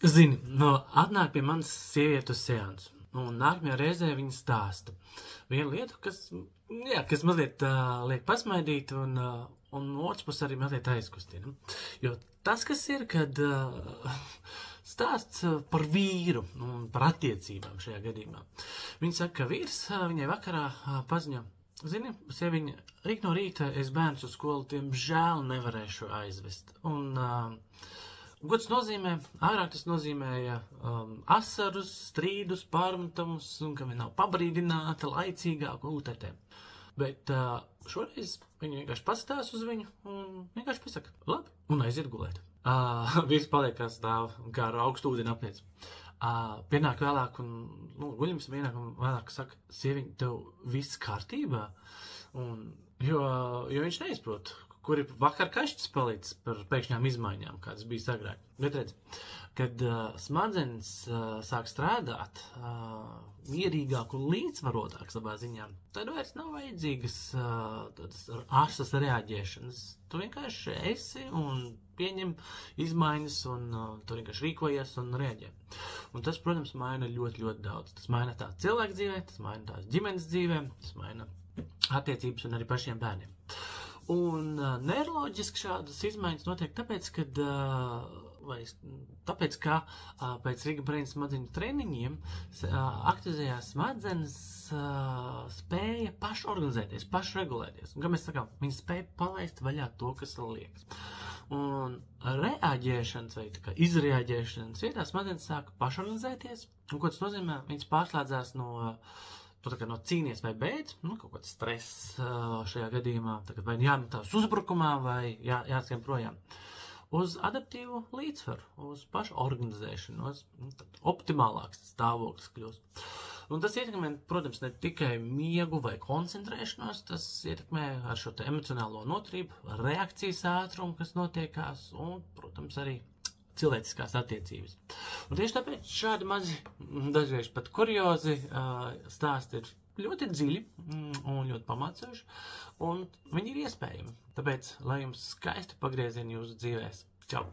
Zini, atnāk pie manas sievietu seansu, un nākamajā reizē viņa stāsta vienu lietu, kas mazliet liek pasmaidīt, un otrs puses arī mazliet aizkustina. Jo tas, kas ir, kad stāsts par vīru un par attiecībām šajā gadījumā. Viņa saka, ka vīrs viņai vakarā paziņo, zini, sieviņa, rīt no rīta es bērnus uz skolu diemžēl nevarēšu aizvest. Un ko tas nozīmē? Ārāk tas nozīmēja asarus, strīdus, pārmetumus, un ka viņa nav pabrīdināta laicīgāk UTT. Bet šoreiz viņa vienkārši pastās uz viņu un vienkārši pasaka, labi, un aiziet gulēt. Vīrs paliek kā stāv, kā ar augstu ūdeni apniec. Pienāk vēlāk un guļams vienāk un vēlāk saka, sieviņa, tev viss kārtībā? Jo viņš neizprot, kur ir vakar kašķis palicis par pēkšņām izmaiņām, kādas bija agrāk. Bet redz, kad smadzenes sāk strādāt mierīgāk un līdzsvarotāk savā ziņā, tad vairs nav vajadzīgas tādas asas reaģēšanas. Tu vienkārši esi un pieņem izmaiņas un tu vienkārši rīkojies un reaģē. Un tas, protams, maina ļoti, ļoti daudz. Tas maina tā cilvēku dzīvē, tas maina tās ģimenes dzīvē, tas maina attiecības un arī pašiem bērniem. Un neiroloģiski šādas izmaiņas notiek tāpēc, ka pēc Riga Brain smadziņu treniņiem aktivizējās smadzenes spēja pašorganizēties, pašregulēties. Un, kā mēs sakām, viņi spēja palaist vaļā to, kas liekas. Un reaģēšanas vai tā kā izreaģēšanas vietā smadzenes sāka pašorganizēties. Un, ko tas nozīmē? Viņas pārslēdzās no cīnies vai beidz, kaut kāds stress šajā gadījumā, tagad vai jāmetās uzbrukumā vai jāskrien projām, uz adaptīvu līdzsvaru, uz pašu organizēšanos, optimālāks stāvoklis kļūst. Un tas ietekmē, protams, ne tikai miegu vai koncentrēšanos, tas ietekmē ar šo te emocionālo noturību, reakcijas ātrumu, kas notiekās, un, protams, arī cilvēciskās attiecības. Un tieši tāpēc šādi mazi, dažreiz pat kuriozi stāsti ir ļoti dziļi un ļoti pamācoši, un viņi ir iespējami. Tāpēc, lai jums skaisti pagriezieni jūsu dzīvēs. Čau!